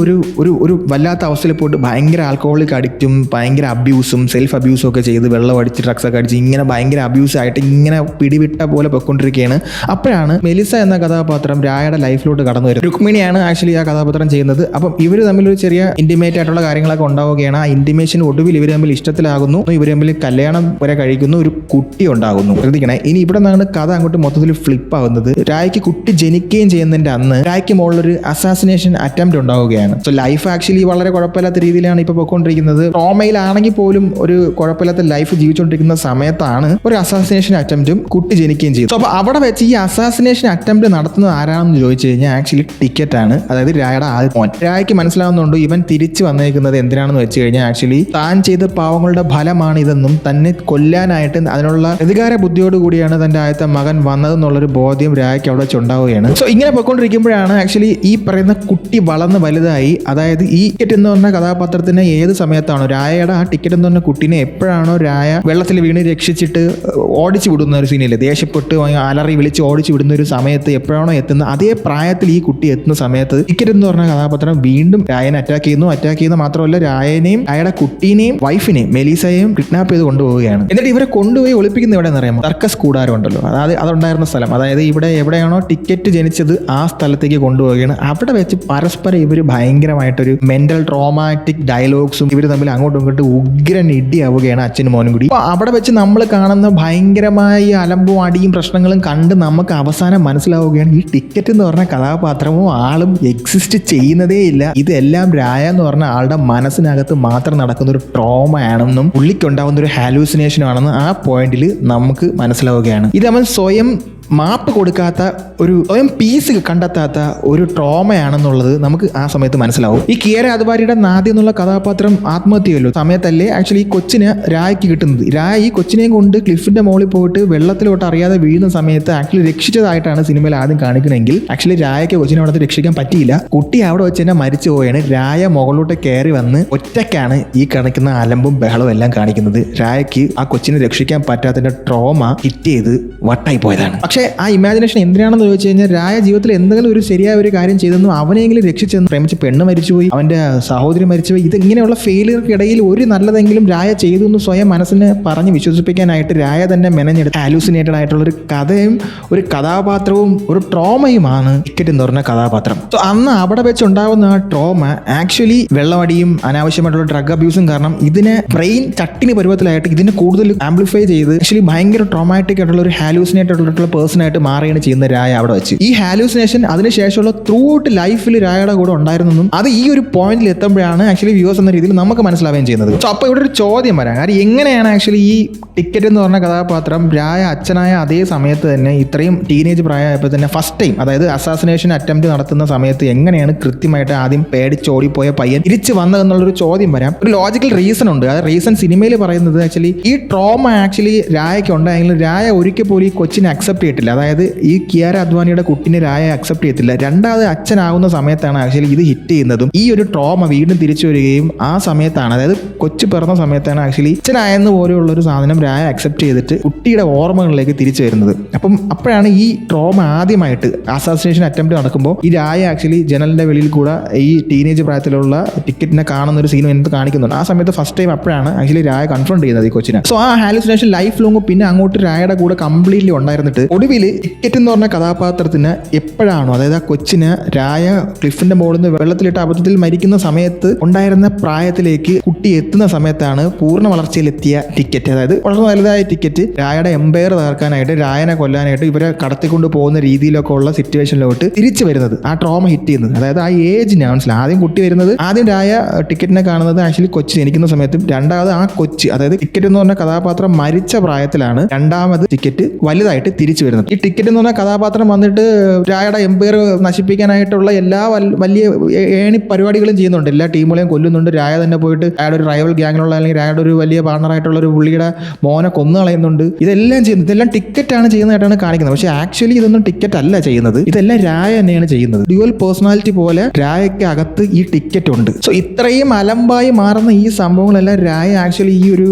ഒരു വല്ലാത്ത അവസ്ഥയിൽ പോയിട്ട് ഭയങ്കര ആൽക്കഹോളിക് അഡിക്റ്റും ഭയങ്കര അബ്യൂസും സെൽഫ് അബ്യൂസും ഒക്കെ ചെയ്ത് വെള്ളം അടിച്ച് ഡ്രഗ്സ് ഒക്കെ അടിച്ച് ഇങ്ങനെ ഭയങ്കര അബ്യൂസ് ആയിട്ട് ഇങ്ങനെ പിടിവിട്ട പോലെ പൊയ്ക്കൊണ്ടിരിക്കുകയാണ്. അപ്പോഴാണ് മെലിസ എന്ന കഥാപാത്രം രായയുടെ ലൈഫിലോട്ട് കടന്നു വരുന്നത്. രുക്മിണിയാണ് ആക്ച്വലി ആ കഥാപാത്രം ചെയ്യുന്നത്. അപ്പം ഇവർ തമ്മിലൊരു ചെറിയ ഇന്റിമേറ്റ് ആയിട്ടുള്ള കാര്യങ്ങളൊക്കെ ഉണ്ടാവുകയാണ്. ആ ഇന്റിമേഷൻ ഒടുവിൽ ഇവർ തമ്മിൽ ഇഷ്ടത്തിലാകുന്നു, ഇവർ തമ്മിൽ കല്യാണം വരെ കഴിക്കുന്നു, ഒരു കുട്ടി ഉണ്ടാകുന്നു. ശ്രദ്ധിക്കണേ, ഇനി ഇവിടെ നിന്നാണ് കഥ അങ്ങോട്ട് മൊത്തത്തിൽ ഫ്ലിപ്പ് ആവുന്നത്. രായ്ക്ക് കുട്ടി ജനിക്കുകയും ചെയ്യുന്നതിന്റെ അന്ന് രായ്ക്ക് മുകളിലൊരു അസാസിനേഷൻ അറ്റംപ്റ്റ് ഉണ്ടാവുകയാണ്. സോ ലൈഫ് ആക്ച്വലി വളരെ കുഴപ്പമില്ലാത്ത രീതിയിലാണ് ഇപ്പോൾ പോയിക്കൊണ്ടിരിക്കുന്നത്. ട്രോമയിലാണെങ്കിൽ പോലും ഒരു കുഴപ്പമില്ലാത്ത ലൈഫ് ജീവിച്ചുകൊണ്ടിരിക്കുന്ന സമയത്താണ് ഒരു അസാസിനേഷൻ അറ്റംപ്റ്റും കുട്ടി ജനിക്കുകയും ചെയ്തു. സോ അപ്പോൾ അവിടെ വെച്ച് ഈ അസാസിനേഷൻ അറ്റംപ്റ്റ് നടത്തുന്നത് ആരാണെന്ന് ചോദിച്ചു കഴിഞ്ഞാൽ ആക്ച്വലി ടിക്കറ്റ് ആണ്. അതായത് രായയുടെ ആദ്യ മോൻ. രായ്ക്ക് മനസ്സിലാവുന്നുണ്ട് ഇവൻ തിരിച്ചു വന്നേക്കുന്നത് എന്തിനാണെന്ന് വെച്ച് കഴിഞ്ഞാൽ ആക്ച്വലി താൻ ചെയ്ത പാവങ്ങളുടെ ഫലമാണ് ഇതെന്നും തന്നെ കൊല്ലാനായിട്ട് അതിനുള്ള പ്രതികാര ബുദ്ധിയോട് കൂടിയാണ് തന്റെ ആദ്യത്തെ മകൻ വന്നതെന്നുള്ളൊരു ബോധ്യം രായ്ക്ക് അവിടെ വെച്ചുണ്ടാവുകയാണ്. സോ ഇങ്ങനെ പോയിക്കൊണ്ടിരിക്കുമ്പോഴാണ് ആക്ച്വലി ഈ പറയുന്ന കുട്ടി വളർന്ന് വലുതായി, അതായത് ഈ ടിക്കറ്റ് എന്ന് പറഞ്ഞ കഥാപാത്രത്തിന് ഏത് സമയത്താണോ രായയുടെ ആ ടിക്കറ്റ് എന്ന് പറഞ്ഞ കുട്ടീനെ എപ്പോഴാണോ രായ വെള്ളത്തിൽ വീണ് രക്ഷിച്ചിട്ട് ഓടിച്ചു വിടുന്ന ഒരു സീനില്ലേ, ദേഷ്യപ്പെട്ട് അലറി വിളിച്ച് ഓടിച്ചു വിടുന്ന ഒരു സമയത്ത് എപ്പോഴാണോ എത്തുന്നത്, അതേ പ്രായത്തിൽ ഈ കുട്ടി എത്തുന്ന സമയത്ത് ടിക്കറ്റ് എന്ന് പറഞ്ഞ കഥാപാത്രം വീണ്ടും രായനെ അറ്റാക്ക് ചെയ്യുന്നു മാത്രമല്ല രായനെയും രായയുടെ കുട്ടീനെയും വൈഫിനെയും മെലീസയെയും കിഡ്നാപ്പ് ചെയ്ത് കൊണ്ടുപോവുകയാണ്. എന്നിട്ട് ഇവരെ കൊണ്ടുപോയി ഒളിപ്പിക്കുന്ന എവിടെ അറിയാമോ? സർക്കസ് കൂടാരം ഉണ്ടല്ലോ, അതായത് അതുണ്ടായിരുന്ന സ്ഥലം, അതായത് ഇവിടെ എവിടെയാണോ ടിക്കറ്റ് ജനിച്ചത് ആ സ്ഥലത്തേക്ക് കൊണ്ടുപോവുകയാണ്. അവിടെ വെച്ച് പരസ്പരം ഇവർ ഭയങ്കരമായിട്ടൊരു മെന്റൽ ട്രോമാറ്റിക് ഡയലോഗ്സും ഇവർ തമ്മിൽ അങ്ങോട്ടും ഇങ്ങോട്ടും ഉഗ്രൻ ഇടിയാവുകയാണ് അച്ഛനും മോനും കൂടി. അപ്പോൾ അവിടെ വെച്ച് നമ്മൾ കാണുന്ന ഭയങ്കരമായ അലമ്പും അടിയും പ്രശ്നങ്ങളും കണ്ട് നമുക്ക് അവസാനം മനസ്സിലാവുകയാണ് ഈ ടിക്കറ്റ് എന്ന് പറഞ്ഞ കഥാപാത്രവും ആളും എക്സിസ്റ്റ് ചെയ്യുന്നതേ ഇല്ല, ഇതെല്ലാം രായ എന്ന് പറഞ്ഞ ആളുടെ മനസ്സിനകത്ത് മാത്രം നടക്കുന്ന ഒരു ട്രോമ ആണെന്നും പുള്ളിക്കുണ്ടാവുന്ന ഒരു ഹാലൂസിനേഷൻ ആണെന്ന് ആ പോയിന്റിൽ നമുക്ക് മനസ്സിലാവുകയാണ്. ഇത് അവൻ സ്വയം മാപ്പ് കൊടുക്കാത്ത ഒരു സ്വയം പീസ് കണ്ടെത്താത്ത ഒരു ട്രോമയാണെന്നുള്ളത് നമുക്ക് ആ സമയത്ത് മനസ്സിലാവും. ഈ കിയറ അദ്വാരിയുടെ നാദി എന്നുള്ള കഥാപാത്രം ആത്മഹത്യയല്ലോ സമയത്തല്ലേ ആക്ച്വലി ഈ കൊച്ചിന് രായക്ക് കിട്ടുന്നത്. രായ ഈ കൊച്ചിനെയും കൊണ്ട് ക്ലിഫിന്റെ മുകളിൽ പോയിട്ട് വെള്ളത്തിലോട്ട് അറിയാതെ വീഴുന്ന സമയത്ത് ആക്ച്വലി രക്ഷിച്ചതായിട്ടാണ് സിനിമയിൽ ആദ്യം കാണിക്കണമെങ്കിൽ ആക്ച്വലി രായക്ക് കൊച്ചിനെ അവിടെ രക്ഷിക്കാൻ പറ്റിയില്ല. കുട്ടി അവിടെ വെച്ച് തന്നെ മരിച്ചു പോവുകയാണ്. രായ മുകളിലോട്ട് കയറി വന്ന് ഒറ്റയ്ക്കാണ് ഈ കാണിക്കുന്ന അലമ്പും ബഹളവും എല്ലാം കാണിക്കുന്നത്. രായക്ക് ആ കൊച്ചിനെ രക്ഷിക്കാൻ പറ്റാത്തതിന്റെ ട്രോമ ഹിറ്റ് ചെയ്ത് വട്ടായി പോയതാണ്. പക്ഷേ ആ ഇമാജിനേഷൻ എന്തിനാണെന്ന് ചോദിച്ചു കഴിഞ്ഞാൽ രായ ജീവിതത്തിൽ എന്തെങ്കിലും ഒരു ശരിയായ ഒരു കാര്യം ചെയ്തെന്നും അവനെങ്കിലും രക്ഷിച്ചെന്ന് പ്രേമിച്ച് പെണ്ണ് മരിച്ചുപോയി, അവന്റെ സഹോദരി മരിച്ചുപോയി, ഇതെങ്ങനെയുള്ള ഫെയിലിയർക്കിടയിൽ ഒരു നല്ലതെങ്കിലും രായ ചെയ്തു എന്ന് സ്വയം മനസ്സിനെ പറഞ്ഞ് വിശ്വസിപ്പിക്കാനായിട്ട് രായ തന്നെ മെനഞ്ഞെടുത്ത് ഹാലൂസിനേറ്റഡ് ആയിട്ടുള്ള ഒരു കഥയും ഒരു കഥാപാത്രവും ഒരു ട്രോമയുമാണ് ടിക്കറ്റ് എന്ന് പറഞ്ഞ കഥാപാത്രം. സോ അന്ന് അവിടെ വെച്ചുണ്ടാവുന്ന ആ ട്രോമ ആക്ച്വലി വെള്ളമടിയും അനാവശ്യമായിട്ടുള്ള ഡ്രഗ് അബ്യൂസും കാരണം ഇതിനെ ബ്രെയിൻ ചട്ടിന് പരുവത്തിലായിട്ട് ഇതിനെ കൂടുതൽ ആംപ്ലിഫൈ ചെയ്ത് ആക്ച്വലി ഭയങ്കര ട്രോമാറ്റിക് ആയിട്ടുള്ള ഒരു ഹാലൂസിനേറ്റഡ് ആയിട്ടുള്ള പേഴ്സണായിട്ട് മാറുകയാണ് ചെയ്യുന്ന രായ അവിടെ വെച്ച്. ഈ ഹാലൂസിനേഷൻ അതിനുശേഷമുള്ള ത്രൂ ഔട്ട് ലൈഫിൽ രായയുടെ കൂടെ ഉണ്ടായിരുന്നെന്നും അത് ഈ ഒരു പോയിന്റിൽ എത്തുമ്പോഴാണ് ആക്ച്വലി വ്യൂവേഴ്സ് എന്ന രീതിയിൽ നമുക്ക് മനസ്സിലാവുകയും ചെയ്യുന്നത്. സോ അപ്പോൾ ഇവിടെ ഒരു ചോദ്യം വരാം, കാര്യം എങ്ങനെയാണ് ആക്ച്വലി ഈ ടിക്കറ്റ് എന്ന് പറഞ്ഞ കഥാപാത്രം രായ അച്ഛനായ അതേ സമയത്ത് തന്നെ ഇത്രയും ടീനേജ് പ്രായമായപ്പോൾ തന്നെ ഫസ്റ്റ് ടൈം അതായത് അസാസിനേഷൻ അറ്റംപ്റ്റ് നടത്തുന്ന സമയത്ത് എങ്ങനെയാണ് കൃത്യമായിട്ട് ആദ്യം പേടിച്ചോടിപ്പോയ പയ്യൻ തിരിച്ചു വന്നതെന്നുള്ളൊരു ചോദ്യം വരാം. ഒരു ലോജിക്കൽ റീസൺ ഉണ്ട്. ആ റീസൺ സിനിമയിൽ പറയുന്നത് ആക്ച്വലി ഈ ട്രോമ ആക്ച്വലി രായയ്ക്ക് ഉണ്ടായെങ്കിലും രായ ഒരിക്കൽ പോലും ഈ കൊച്ചിനെ അക്സെപ്റ്റ് ചെയ്തിട്ടില്ല. അതായത് ഈ കിയാര അദ്വാനിയുടെ കുട്ടിനെ രായ അക്സെപ്റ്റ് ചെയ്യത്തില്ല. രണ്ടാമത് അച്ഛനാകുന്ന സമയത്താണ് ആക്ച്വലി ഇത് ഹിറ്റ് ചെയ്യുന്നതും ഈ ഒരു ട്രോമ വീണ്ടും തിരിച്ചു വരികയും ആ സമയത്താണ് അതായത് കൊച്ചു പിറന്ന സമയത്താണ് ആക്ച്വലി അച്ഛനായെന്ന് പോലെയുള്ള ഒരു സാധനം രായ അക്സെപ്റ്റ് ചെയ്തിട്ട് കുട്ടിയുടെ ഓർമ്മകളിലേക്ക് തിരിച്ചു വരുന്നത്. അപ്പോഴാണ് ഈ ട്രോമ ആദ്യമായിട്ട് അസാസിനേഷൻ അറ്റംപ്റ്റ് നടക്കുമ്പോൾ ഈ രായ ആക്ച്വലി ജനലിന്റെ വെളിയിൽ കൂടെ ഈ ടീനേജ് പ്രായത്തിലുള്ള ടിക്കറ്റിനെ കാണുന്ന ഒരു സീൻ എന്ത് കാണിക്കുന്നുണ്ട്. ആ സമയത്ത് ഫസ്റ്റ് ടൈം അപ്പോഴാണ് ആക്ച്വലി രായ കൺഫ്രണ്ട് ചെയ്യുന്നത് ഈ കൊച്ചിനെ. സോ ആ ഹാലുസിനേഷൻ ലൈഫ് ലോങ് പിന്നെ അങ്ങോട്ട് രായയുടെ കൂടെ കംപ്ലീറ്റ്ലി ഉണ്ടായിരുന്നിട്ട് ഒടുവിൽ ടിക്കറ്റ് എന്ന് പറഞ്ഞ കഥാപാത്രത്തിന് എപ്പോഴാണോ അതായത് ആ കൊച്ചിന് രായ ക്ലിഫിന്റെ മുകളിൽ നിന്ന് വെള്ളത്തിലിട്ട് അബദ്ധത്തിൽ മരിക്കുന്ന സമയത്ത് ഉണ്ടായിരുന്ന പ്രായത്തിലേക്ക് കുട്ടി എത്തുന്ന സമയത്താണ് പൂർണ്ണ വളർച്ചയിലെത്തിയ ടിക്കറ്റ്, അതായത് വളരെ വലുതായ ടിക്കറ്റ് രായയുടെ എംപയർ തകർക്കാനായിട്ട് രായനെ കൊല്ലാനായിട്ട് ഇവരെ കടത്തിക്കൊണ്ട് പോകുന്ന രീതിയിലൊക്കെ ഉള്ള സിറ്റുവേഷനിലോട്ട് തിരിച്ചു വരുന്നത്, ആ ട്രോമ ഹിറ്റ് ചെയ്യുന്നത്. അതായത് ആ ഏജിന് മനസ്സിലായി ആദ്യം കുട്ടി വരുന്നത്, ആദ്യം രായ ടിക്കറ്റിനെ കാണുന്നത് ആക്ച്വലി കൊച്ചി ജനിക്കുന്ന സമയത്തും രണ്ടാമത് ആ കൊച്ചി അതായത് ടിക്കറ്റ് എന്ന് പറഞ്ഞ കഥാപാത്രം മരിച്ച പ്രായത്തിലാണ് രണ്ടാമത് ടിക്കറ്റ് വലുതായിട്ട് തിരിച്ചു വരുന്നത്. ഈ ടിക്കറ്റ് എന്ന് പറഞ്ഞ കഥാപാത്രം വന്നിട്ട് രായയുടെ എംപയർ നശിപ്പിക്കാനായിട്ടുള്ള എല്ലാ വലിയ ഏണി പരിപാടികളും ചെയ്യുന്നുണ്ട്, എല്ലാ ടീമുകളെയും കൊല്ലുന്നുണ്ട്. രായ തന്നെ പോയിട്ട് രായയുടെ ഒരു റൈവൽ ഗ്യാങ്ങിലുള്ള അല്ലെങ്കിൽ രായയുടെ ഒരു വലിയ പാർട്ണറായിട്ടുള്ള ഒരു പുള്ളിയുടെ മോനെ കൊന്നു കളയുന്നുണ്ട്. ഇതെല്ലാം ചെയ്യുന്നത് ഇതെല്ലാം ടിക്കറ്റാണ് ചെയ്യുന്നതായിട്ടാണ് കാണിക്കുന്നത്. പക്ഷേ ആക്ച്വലി ഇതൊന്നും ടിക്കറ്റ് അല്ല ചെയ്യുന്നത്, ഇതെല്ലാം രായ തന്നെയാണ് ചെയ്യുന്നത്. ഡ്യുവൽ പേഴ്സണാലിറ്റി പോലെ രായയ്ക്ക് അകത്ത് ഈ ടിക്കറ്റ് ഉണ്ട്. സോ ഇത്രയും അലമ്പായി മാറുന്ന ഈ സംഭവങ്ങളെല്ലാം രായ ആക്ച്വലി ഈ ഒരു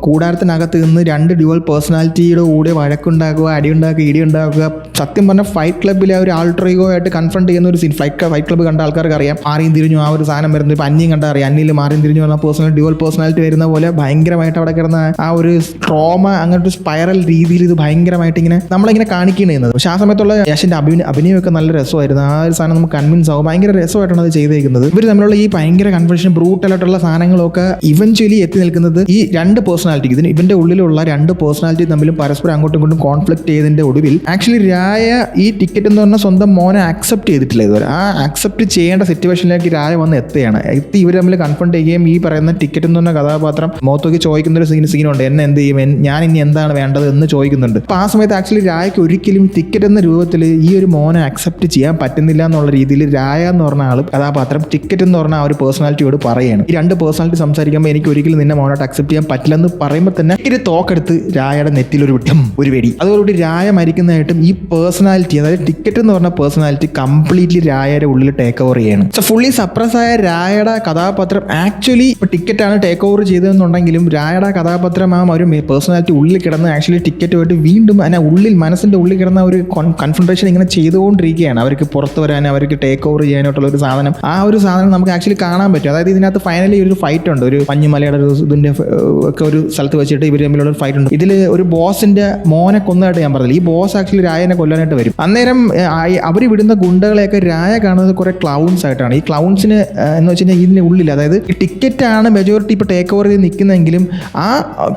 കൂടാരത്തിനകത്ത് നിന്ന് രണ്ട് ഡ്യുവൽ പേഴ്സണാലിറ്റിയുടെ കൂടെ വഴക്കുണ്ടാക്കുക, അടിയുണ്ടാക്കുക, ഇടിയുണ്ടാക്കുക. സത്യം പറഞ്ഞാൽ ഫൈറ്റ് ക്ലബ്ബിലെ ഒരു ആൾട്രോ ആയിട്ട് കൺഫ്രണ്ട് ചെയ്യുന്ന ഒരു സീൻ ഫൈറ്റ് ക്ലബ്ബ് കണ്ട ആൾക്കാർക്ക് അറിയാം. മാറിയും തിരിഞ്ഞു ആ ഒരു സാധനം വരുന്നത്. ഇപ്പം അന്യം കണ്ടാൽ അറിയാം, അന്യയിൽ മാറിയും തിരിഞ്ഞു വന്ന പേഴ്സണൽ ഡ്യുവൽ പേഴ്സണാലിറ്റി വരുന്ന പോലെ ഭയങ്കരമായിട്ട് അവിടെ കിടന്ന ആ ഒരു ട്രോമ അങ്ങനത്തെ സ്പൈറൽ രീതിയിൽ ഇത് ഭയങ്കരമായിട്ട് ഇങ്ങനെ നമ്മളിങ്ങനെ കാണിക്കുകയാണ് ചെയ്യുന്നത്. പക്ഷേ ആ സമയത്തുള്ള യശിന്റെ അഭിനയമൊക്കെ നല്ല രസമായിരുന്നു. ആ ഒരു സാധനം നമുക്ക് കൺവിൻസ് ആവും. ഭയങ്കര രസമായിട്ടാണ് അത് ചെയ്തേക്കുന്നത്. ഇവർ തമ്മിലുള്ള ഈ ഭയങ്കര കൺഫ്യൂഷൻ ബ്രൂട്ടലായിട്ടുള്ള സാധനങ്ങളൊക്കെ ഇവൻച്വലി എത്തി നിൽക്കുന്നത് ഈ രണ്ട് പേഴ്സണാലിറ്റി ഇവന്റെ ഉള്ളിലുള്ള രണ്ട് പേഴ്സണാലിറ്റി തമ്മിലും പരസ്പരം അങ്ങോട്ടും ഇങ്ങോട്ടും കോൺഫ്ലിക്ട് ചെയ്തതിന്റെ ഒടുവിൽ ആക്ച്വലി രായ ഈ ടിക്കറ്റ് എന്ന് പറഞ്ഞാൽ സ്വന്തം മോനെ അക്സെപ്റ്റ് ചെയ്തിട്ടില്ല ഇതുവരെ. ആ അക്സെപ്റ്റ് ചെയ്യേണ്ട സിറ്റുവേഷനിലേക്ക് രായ വന്ന് എത്തുകയാണ്. ഇവർ തമ്മിൽ കൺഫ്രണ്ട് ചെയ്യുകയും ഈ പറയുന്ന ടിക്കറ്റ് എന്ന് പറഞ്ഞ കഥാപാത്രം മുഖത്തേക്ക് ചോദിക്കുന്ന ഒരു സീനുണ്ട്, എന്നെ എന്ത് ചെയ്യും, ഞാൻ ഇനി എന്താണ് വേണ്ടത് എന്ന് ചോദിക്കുന്നുണ്ട്. അപ്പോൾ ആ സമയത്ത് ആക്ച്വലി രായക്ക് ഒരിക്കലും ടിക്കറ്റ് എന്ന രൂപത്തിൽ ഈ ഒരു മോനെ അക്സെപ്റ്റ് ചെയ്യാൻ പറ്റുന്നില്ല എന്നുള്ള രീതിയിൽ രായ എന്ന് പറഞ്ഞ ആൾ കഥാപാത്രം ടിക്കറ്റ് എന്ന് പറഞ്ഞ ആ ഒരു പേഴ്സണാലിറ്റിയോട് പറയുകയാണ്. ഈ രണ്ട് പേഴ്സണാലിറ്റി സംസാരിക്കുമ്പോൾ എനിക്ക് ഒരിക്കലും നിന്നെ മോനോട്ട് അക്സെപ്റ്റ് ചെയ്യാൻ പറ്റില്ലെന്ന് പറയുമ്പോൾ തന്നെ ഒരു തോക്കെടുത്ത് രായയുടെ നെറ്റിൽ ഒരു വെടി. അതോടുകൂടി രായ രായ മരിക്കുന്നതായിട്ടും ഈ പേഴ്സണാലിറ്റി, അതായത് ടിക്കറ്റ് എന്ന് പറഞ്ഞ പേഴ്സണാലിറ്റി കംപ്ലീറ്റ്ലി രായയുടെ ഉള്ളിൽ ടേക്ക് ഓവർ ചെയ്യാണ്. സോ ഫുള്ളി സപ്രസ് ആയ രായയുടെ കഥാപാത്രം ആക്ച്വലി ഇപ്പോൾ ടിക്കറ്റാണ് ടേക്ക് ഓവർ ചെയ്തതെന്നുണ്ടെങ്കിലും രായയുടെ കഥാപാത്രം ആ ഒരു പേഴ്സണാലിറ്റി ഉള്ളിൽ കിടന്ന് ആക്ച്വലി ടിക്കറ്റുമായിട്ട് വീണ്ടും അതിനെ ഉള്ളിൽ മനസ്സിൻ്റെ ഉള്ളിൽ കിടന്ന ഒരു കൺഫ്രണ്ടേഷൻ ഇങ്ങനെ ചെയ്തുകൊണ്ടിരിക്കുകയാണ്. അവർക്ക് പുറത്ത് വരാൻ, അവർക്ക് ടേക്ക് ഓവർ ചെയ്യാനായിട്ടുള്ള ഒരു സാധനം, ആ ഒരു സാധനം നമുക്ക് ആക്ച്വലി കാണാൻ പറ്റും. അതായത് ഇതിനകത്ത് ഫൈനലി ഒരു ഫൈറ്റ് ഉണ്ട്, ഒരു മഞ്ഞുമലയുടെ ഒരു ഇതിൻ്റെ ഒക്കെ ഒരു സ്ഥലത്ത് വെച്ചിട്ട് ഇവർ തമ്മിലുള്ള ഒരു ഫൈറ്റ് ഉണ്ട്. ഇതിൽ ഒരു ബോസിന്റെ മോനെ കൊന്നതായിട്ട് ഞാൻ പറഞ്ഞില്ല, ഈ ബോസ് ആക്ച്വലി രായനെ കൊല്ലാനായിട്ട് വരും. അന്നേരം അവർ വിടുന്ന ഗുണ്ടകളെയൊക്കെ രായ കാണുന്നത് കുറെ ക്ലൗൺസ് ആയിട്ടാണ്. ഈ ക്ലൗൺസിന് എന്ന് വെച്ച് കഴിഞ്ഞാൽ ഇതിൻ്റെ ഉള്ളിൽ, അതായത് ഈ ടിക്കറ്റാണ് മെജോറിറ്റി ഇപ്പോൾ ടേക്ക് ഓവർ ചെയ്ത് നിൽക്കുന്നതെങ്കിലും ആ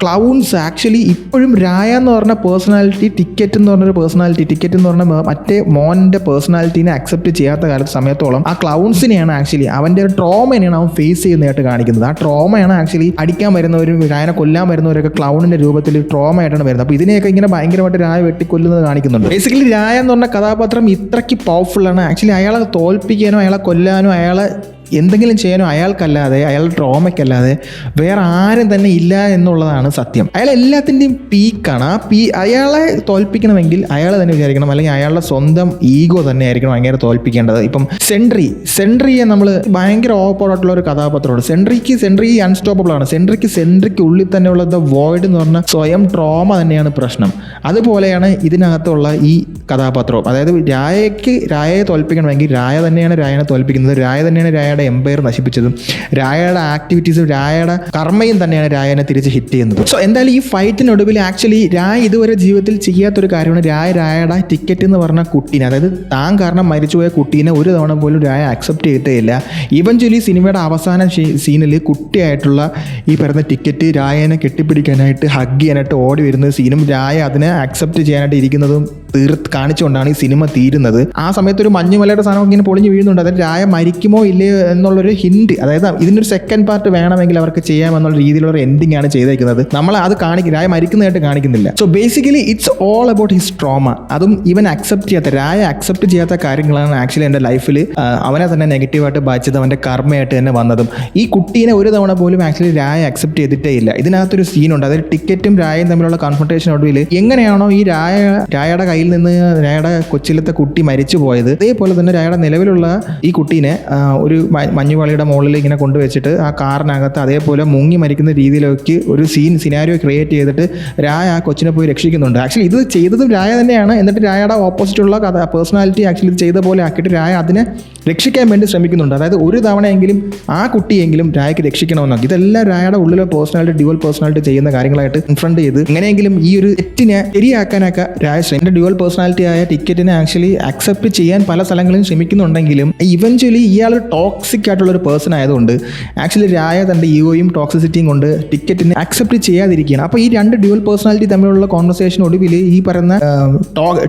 ക്ലൗൺസ് ആക്ച്വലി ഇപ്പോഴും രായ എന്ന് പറഞ്ഞ പേഴ്സണാലിറ്റി, ടിക്കറ്റ് എന്ന് പറഞ്ഞൊരു പേഴ്സണാലിറ്റി, ടിക്കറ്റ് എന്ന് പറഞ്ഞ മറ്റേ മോൻ്റെ പേഴ്സണാലിറ്റീനെ അക്സെപ്റ്റ് ചെയ്യാത്ത കാലത്ത് സമയത്തോളം ആ ക്ലൗൺസിനെയാണ് ആക്ച്വലി അവൻ്റെ ഒരു ട്രോമനെയാണ് അവൻ ഫേസ് ചെയ്യുന്നതായിട്ട് കാണിക്കുന്നത്. ആ ട്രോമയാണ് ആക്ച്വലി അടിക്കാൻ വരുന്നവരും രായനെ കൊല്ലാൻ വരുന്നവരൊക്കെ ക്ലൗണിന്റെ രൂപത്തിൽ ട്രോമ ആയിട്ടാണ് വരുന്നത്. അപ്പോൾ ഇതിനെയൊക്കെ ഇങ്ങനെ ഭയങ്കരമായിട്ട് രായ വെട്ടിക്കൊല്ലുന്നത് കാണിക്കുന്നുണ്ട്. ബേസിക്കലി രായ എന്ന് പറഞ്ഞ കഥാപാത്രം ഇത്രയ്ക്ക് പവർഫുൾ ആണ്. ആക്ച്വലി അയാളെ തോൽപ്പിക്കാനോ അയാളെ കൊല്ലാനോ അയാളെ എന്തെങ്കിലും ചെയ്യാനോ അയാൾക്കല്ലാതെ, അയാളുടെ ട്രോമയ്ക്കല്ലാതെ വേറെ ആരും തന്നെ ഇല്ല എന്നുള്ളതാണ് സത്യം. അയാൾ എല്ലാത്തിൻ്റെയും പീക്കാണ്. അയാളെ തോൽപ്പിക്കണമെങ്കിൽ അയാൾ തന്നെ വിചാരിക്കണം, അല്ലെങ്കിൽ അയാളുടെ സ്വന്തം ഈഗോ തന്നെ ആയിരിക്കണം ഭയങ്കര തോൽപ്പിക്കേണ്ടത്. ഇപ്പം സെൻട്രിയെ നമ്മൾ ഭയങ്കര ഓവർപവറായിട്ടുള്ള ഒരു കഥാപാത്രമാണ്. സെൻട്രി അൺസ്റ്റോപ്പബിൾ ആണ്. സെൻട്രിക്ക് ഉള്ളിൽ തന്നെയുള്ള ദ വോയിഡ് എന്ന് പറഞ്ഞ സ്വയം ട്രോമ തന്നെയാണ് പ്രശ്നം. അതുപോലെയാണ് ഇതിനകത്തുള്ള ഈ കഥാപാത്രവും. അതായത് രായയെ തോൽപ്പിക്കണമെങ്കിൽ രായ തന്നെയാണ് രായനെ തോൽപ്പിക്കുന്നത്, രായ തന്നെയാണ് രായയുടെ എംപയർ നശിപ്പിച്ചതും, രായയുടെ ആക്ടിവിറ്റീസും രായയുടെ കർമ്മയും തന്നെയാണ് രായനെ തിരിച്ച് ഹിറ്റ് ചെയ്യുന്നത്. സോ എന്തായാലും ഈ ഫൈറ്റിനൊടുവിൽ ആക്ച്വലി രായ ഇതുവരെ ജീവിതത്തിൽ ചെയ്യാത്തൊരു കാര്യമാണ് രായയുടെ ടിക്കറ്റ് എന്ന് പറഞ്ഞ കുട്ടീനെ, അതായത് താൻ കാരണം മരിച്ചുപോയ കുട്ടീനെ ഒരു തവണ പോലും രായ അക്സെപ്റ്റ് ചെയ്തിട്ടേയില്ല. ഇവഞ്ച്വലി സിനിമയുടെ അവസാന സീനിൽ കുട്ടിയായിട്ടുള്ള ഈ പറയുന്ന ടിക്കറ്റ് രായനെ കെട്ടിപ്പിടിക്കാനായിട്ട് ഹഗ് ചെയ്യാനായിട്ട് ഓടി വരുന്ന സീനും രായ അതിനെ അക്സെപ്റ്റ് ചെയ്യാനായിട്ട് ഇരിക്കുന്നതും കാണിച്ചുകൊണ്ടാണ് ഈ സിനിമ തീരുന്നത്. ആ സമയത്ത് ഒരു മഞ്ഞുമലയുടെ സാധനം ഇങ്ങനെ പൊളിഞ്ഞു വീഴുന്നുണ്ട്. അതായത് രായ മരിക്കുമോ ഇല്ലയോ എന്നുള്ളൊരു ഹിന്റ്, അതായത് ഇതിനൊരു സെക്കൻഡ് പാർട്ട് വേണമെങ്കിൽ അവർക്ക് ചെയ്യാമെന്നുള്ള രീതിയിലുള്ള എൻഡിങ് ആണ് ചെയ്തേക്കുന്നത്. നമ്മൾ അത് രായ മരിക്കുന്നതായിട്ട് കാണിക്കുന്നില്ല. So basically it's all about his trauma. അതും ഇവൻ രായ അക്സെപ്റ്റ് ചെയ്യാത്ത കാര്യങ്ങളാണ് ആക്ച്വലി എൻ്റെ ലൈഫിൽ അവനെ തന്നെ നെഗറ്റീവായിട്ട് ബാധിച്ചത്, അവൻ്റെ കർമ്മയായിട്ട് തന്നെ വന്നതും. ഈ കുട്ടീനെ ഒരു തവണ പോലും ആക്ച്വലി രായ അക്സെപ്റ്റ് ചെയ്തിട്ടേ ഇല്ല. ഇതിനകത്തൊരു സീനുണ്ട്, അതായത് ടിക്കറ്റും രായയും തമ്മിലുള്ള കോൺഫ്രണ്ടേഷൻ ഒടുവിൽ എങ്ങനെയാണോ ഈ രായയുടെ കയ്യിൽ നിന്ന് രായയുടെ കൊച്ചിലത്തെ കുട്ടി മരിച്ചു പോയത്, അതേപോലെ തന്നെ രായയുടെ നിലവിലുള്ള ഈ കുട്ടീനെ ഒരു മഞ്ഞുപാളിയുടെ മുകളിൽ ഇങ്ങനെ കൊണ്ടുവച്ചിട്ട് ആ കാറിനകത്ത് അതേപോലെ മുങ്ങി മരിക്കുന്ന രീതിയിലേക്ക് ഒരു സിനാരിയോ ക്രിയേറ്റ് ചെയ്തിട്ട് രായ ആ കൊച്ചിനെ പോയി രക്ഷിക്കുന്നുണ്ട്. ആക്ച്വലി ഇത് ചെയ്തതും രായ തന്നെയാണ്. എന്നിട്ട് രായയുടെ ഓപ്പോസിറ്റുള്ള പേഴ്സണാലിറ്റി ആക്ച്വലി ചെയ്ത പോലെ ആക്കിയിട്ട് രായ അതിനെ രക്ഷിക്കാൻ വേണ്ടി ശ്രമിക്കുന്നുണ്ട്. അതായത് ഒരു തവണയെങ്കിലും ആ കുട്ടിയെങ്കിലും രായക്ക് രക്ഷിക്കണമെന്നൊക്കെ. ഇതെല്ലാം രായയുടെ ഉള്ളിലെ പേഴ്സണാലിറ്റി, ഡ്യുവൽ പേഴ്സണാലിറ്റി ചെയ്യുന്ന കാര്യങ്ങളായിട്ട് കൺഫ്രണ്ട് ചെയ്ത് എങ്ങനെയെങ്കിലും ഈ ഒരു തെറ്റിനെ ശരിയാക്കാനൊക്കെ രായ ഡ്യുവൽ പേഴ്സണാലിറ്റി ആയ ടിക്കറ്റിനെ ആക്ച്വലി അക്സെപ്റ്റ് ചെയ്യാൻ പല സ്ഥലങ്ങളിലും ശ്രമിക്കുന്നുണ്ടെങ്കിലും ഇവഞ്ച്വലി ഇയാൾ ടോക്സിക് ആയിട്ടുള്ള ഒരു പേഴ്സൺ ആയതുകൊണ്ട് ആക്ച്വലി രായ തൻ്റെ ഈഗോയും ടോക്സിസിറ്റിയും കൊണ്ട് ടിക്കറ്റിനെ അക്സെപ്റ്റ് ചെയ്യാതിരിക്കുകയാണ്. അപ്പോൾ ഈ രണ്ട് ഡ്യുവൽ പേഴ്സണാലിറ്റി തമ്മിലുള്ള കോൺവെർസേഷൻ ഒടുവിൽ ഈ പറയുന്ന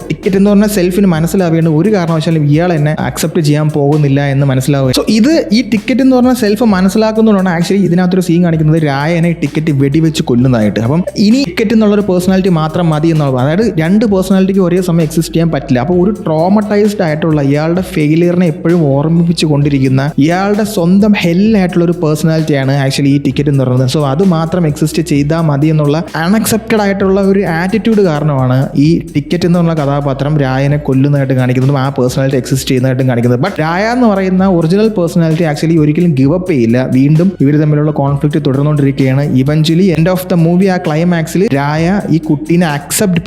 ടിക്കറ്റ് എന്ന് പറഞ്ഞ സെൽഫിന് മനസ്സിലാവേണ്ട ഒരു കാരണവശാലും ഇയാൾ എന്നെ അക്സെപ്റ്റ് ചെയ്യാൻ പോകുന്നില്ല എന്ന് മനസ്സിലാവുക. സോ ഇത് ഈ ടിക്കറ്റ് എന്ന് പറഞ്ഞ സെൽഫ് മനസ്സിലാക്കുന്നതുകൊണ്ടാണ് ആക്ച്വലി ഇതിനകത്തൊരു സീൻ കാണിക്കുന്നത് രായനെ ടിക്കറ്റ് വെടിവെച്ച് കൊല്ലുന്നതായിട്ട്. അപ്പം ഇനി ടിക്കറ്റ് എന്നുള്ളൊരു പേഴ്സണാലിറ്റി മാത്രം മതി എന്നുള്ളത്, അതായത് രണ്ട് പേഴ്സണാലിറ്റിക്ക് ഒരേ സമയം എക്സിസ്റ്റ് ചെയ്യാൻ പറ്റില്ല. അപ്പോൾ ഒരു ട്രോമറ്റൈസ്ഡ് ആയിട്ടുള്ള ഇയാളുടെ ഫെയിലിയറിനെ എപ്പോഴും ഓർമ്മിപ്പിച്ചു കൊണ്ടിരിക്കുന്ന ഇയാളുടെ സ്വന്തം ഹെല്ലായിട്ടുള്ള ഒരു പേഴ്സണാലിറ്റിയാണ് ആക്ച്വലി ഈ ടിക്കറ്റ് എന്ന് പറയുന്നത്. സോ അത് മാത്രം എക്സിസ്റ്റ് ചെയ്താൽ മതി എന്നുള്ള അൺഅക്സെപ്റ്റഡ് ആയിട്ടുള്ള ഒരു ആറ്റിറ്റ്യൂഡ് കാരണമാണ് ഈ ടിക്കറ്റ് എന്നുള്ള കഥാപാത്രം രായനെ കൊല്ലുന്നതായിട്ട് കാണിക്കുന്നതും ആ പേഴ്സണാലിറ്റി എക്സിസ്റ്റ് ചെയ്യുന്നതായിട്ടും കാണിക്കുന്നത്. ബട്ട് രായ എന്ന് പറയുന്ന ഒറിജിനൽ പേഴ്സണാലിറ്റി ആക്ച്വലി ഒരിക്കലും ഗിവ് അപ്പ് ചെയ്യില്ല. വീണ്ടും ഇവർ തമ്മിലുള്ള കോൺഫ്ലിക്റ്റ് തുടർന്നുകൊണ്ടിരിക്കുകയാണ്. Eventually end of the movie ആ ക്ലൈമാക്സിൽ രായ ഈ കുട്ടീനെ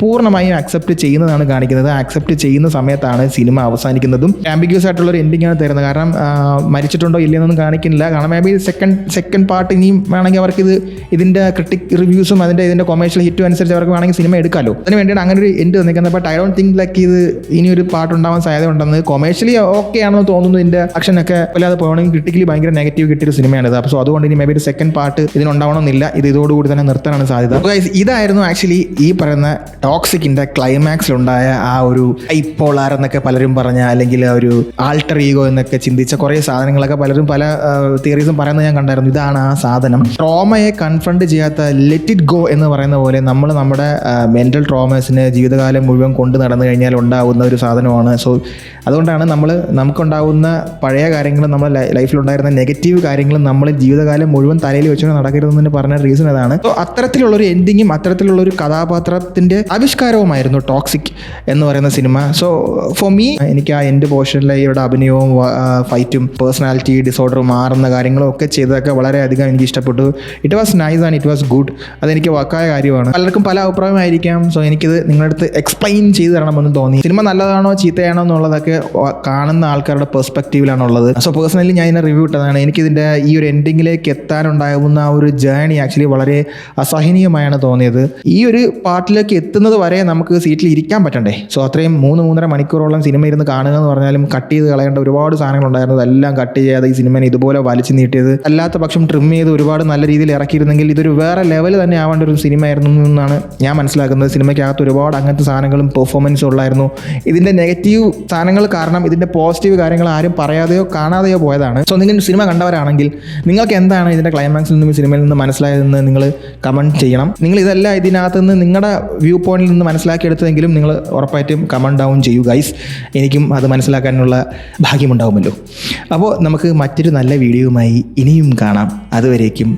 പൂർണ്ണമായും അക്സെപ്റ്റ് ചെയ്യുന്നതാണ് കാണിക്കുന്നത്. അക്സെപ്റ്റ് ചെയ്യുന്ന സമയത്താണ് സിനിമ അവസാനിക്കുന്നതും. ആംബിഗ്യൂസ് ആയിട്ടുള്ള ഒരു എൻഡിംഗ് ആണ് തരുന്നത്. കാരണം മരിച്ചിട്ടുണ്ടോ ഇല്ലെന്നൊന്നും കാണിക്കുന്നില്ല. കാരണം മേ ബി സെക്കൻഡ് പാർട്ട് ഇനിയും വേണമെങ്കിൽ അവർക്ക് ഇതിന്റെ ക്രിട്ടിക് റിവ്യൂസും ഇതിന്റെ കൊമേഴ്ഷ്യൽ ഹിറ്റും അനുസരിച്ച് അവർക്ക് വേണമെങ്കിൽ സിനിമ എടുക്കാമല്ലോ. അതിന് വേണ്ടിയാണ് അങ്ങനെ ഒരു എൻഡ് തന്നിരിക്കുന്നത്. But I don't think like ഇത് ഇനി ഒരു പാർട്ട് ഉണ്ടാവാൻ സാധ്യത ഉണ്ടെന്ന്. കൊമേഴ്ഷ്യലി ഓക്കെ ആണെന്ന് തോന്നുന്നു. ഇതിന്റെ ആക്ഷനൊക്കെ അല്ലാതെ പോകണമെങ്കിൽ ക്രിട്ടിക്കലി ഭയങ്കര നെഗറ്റീവ് കിട്ടിയൊരു സിനിമയാണിത്. അപ്പോൾ സോ അതുകൊണ്ട് ഇനി മേ ബി ഒരു സെക്കൻഡ് പാർട്ട് ഇതിനുണ്ടാവണമെന്നില്ല. ഇതോടുകൂടി തന്നെ നിർത്താനാണ് സാധ്യത. ഇതായിരുന്നു ആക്ച്വലി ഈ പറയുന്ന ടോക്സിക്കിന്റെ ക്ലൈമാക്സിലുണ്ടായ ആ ഒരു ബൈപോളാർ എന്നൊക്കെ പലരും പറഞ്ഞ, അല്ലെങ്കിൽ ഒരു ആൾട്ടർ ഈഗോ എന്നൊക്കെ ചിന്തിച്ച കുറേ സാധനങ്ങളൊക്കെ പലരും പല തിയറീസും പറയുന്നത് ഞാൻ കണ്ടായിരുന്നു. ഇതാണ് ആ സാധനം. ട്രോമയെ കൺഫ്രണ്ട് ചെയ്യാത്ത ലെറ്റ് ഇറ്റ് ഗോ എന്ന് പറയുന്ന പോലെ നമ്മൾ നമ്മുടെ മെന്റൽ ട്രോമസിനെ ജീവിതകാലം മുഴുവൻ കൊണ്ട് നടന്നു കഴിഞ്ഞാൽ ഉണ്ടാകുന്ന ഒരു സാധനമാണ്. സോ അതുകൊണ്ടാണ് നമുക്കുണ്ടാകുന്ന പഴയ കാര്യങ്ങളും നമ്മുടെ ലൈഫിലുണ്ടായിരുന്ന നെഗറ്റീവ് കാര്യങ്ങളും നമ്മൾ ജീവിതകാലം മുഴുവൻ തലയിൽ വെച്ചുകൊണ്ട് നടക്കരുതെന്ന് പറഞ്ഞ റീസൺ അതാണ്. സോ അത്തരത്തിലുള്ളൊരു എൻഡിങ്ങും അത്തരത്തിലുള്ളൊരു കഥാപാത്രത്തിന്റെ ആവിഷ്കാരവുമായിരുന്നു ടോക്സിക് പീക്ക് എന്ന് പറയുന്ന സിനിമ. സോ ഫോർ മീ എനിക്ക് ആ എൻഡ് പോർഷനിലെ ഇവരുടെ അഭിനയവും ഫൈറ്റും പേഴ്സണാലിറ്റി ഡിസോർഡർ മാറുന്ന കാര്യങ്ങളും ഒക്കെ ചെയ്തതൊക്കെ വളരെയധികം എനിക്ക് ഇഷ്ടപ്പെട്ടു. It was nice and it was good. അതെനിക്ക് വാക്കായ കാര്യമാണ്. പലർക്കും പല അഭിപ്രായമായിരിക്കാം. സോ എനിക്കിത് നിങ്ങളുടെ അടുത്ത് എക്സ്പ്ലെയിൻ ചെയ്ത് തരണമെന്ന് തോന്നി. സിനിമ നല്ലതാണോ ചീത്തയാണോ എന്നുള്ളതൊക്കെ കാണുന്ന ആൾക്കാരുടെ പെർസ്പെക്റ്റീവിലാണുള്ളത്. സോ പേഴ്സണലി ഞാൻ ഇതിനെ റിവ്യൂ ഇട്ടതാണ്. എനിക്കിതിൻ്റെ ഈ ഒരു എൻഡിങ്ങിലേക്ക് എത്താനുണ്ടാകുന്ന ആ ഒരു ജേണി ആക്ച്വലി വളരെ അസഹനീയമായാണ് തോന്നിയത്. ഈ ഒരു പാർട്ടിലേക്ക് എത്തുന്നത് വരെ നമുക്ക് സീറ്റിൽ ഇരിക്കാൻ പറ്റണ്ടേ. സോ അത്രയും 3-3.5 മണിക്കൂറോളം സിനിമ ഇരുന്ന് കാണുക എന്ന് പറഞ്ഞാലും കട്ട് ചെയ്ത് കളയേണ്ട ഒരുപാട് സാധനങ്ങളുണ്ടായിരുന്നു. അതെല്ലാം കട്ട് ചെയ്യാതെ ഈ സിനിമനെ ഇതുപോലെ വലിച്ചു നീട്ടിയത്, അല്ലാത്ത പക്ഷം ട്രിം ചെയ്ത് ഒരുപാട് നല്ല രീതിയിൽ ഇറക്കിയിരുന്നെങ്കിൽ ഇതൊരു വേറെ ലെവൽ തന്നെ ആവേണ്ട ഒരു സിനിമ ആയിരുന്നു എന്നാണ് ഞാൻ മനസ്സിലാക്കുന്നത്. സിനിമയ്ക്കകത്ത് ഒരുപാട് അങ്ങനത്തെ സാധനങ്ങളും പെർഫോമൻസും ഉള്ളായിരുന്നു. ഇതിൻ്റെ നെഗറ്റീവ് സാധനങ്ങൾ കാരണം ഇതിൻ്റെ പോസിറ്റീവ് കാര്യങ്ങൾ ആരും പറയാതെയോ കാണാതെയോ പോയതാണ്. സോ നിങ്ങൾ സിനിമ കണ്ടവരാണെങ്കിൽ നിങ്ങൾക്ക് എന്താണ് ഇതിൻ്റെ ക്ലൈമാക്സിൽ നിന്നും സിനിമയിൽ നിന്ന് മനസ്സിലായതെന്ന് നിങ്ങൾ കമൻറ്റ് ചെയ്യണം. നിങ്ങൾ ഇതെല്ലാം ഇതിനകത്ത് നിന്ന് നിങ്ങളുടെ വ്യൂ പോയിന്റിൽ നിന്ന് മനസ്സിലാക്കിയെടുത്തെങ്കിലും നിങ്ങൾ ഉറപ്പായിട്ടും കമൻറ്റ് ഡൗൺ ചെയ്യൂ ഗൈസ്. എനിക്കും അത് മനസ്സിലാക്കാനുള്ള ഭാഗ്യമുണ്ടാവുമല്ലോ. അപ്പോൾ നമുക്ക് മറ്റൊരു നല്ല വീഡിയോയുമായി ഇനിയും കാണാം. അതുവരേക്കും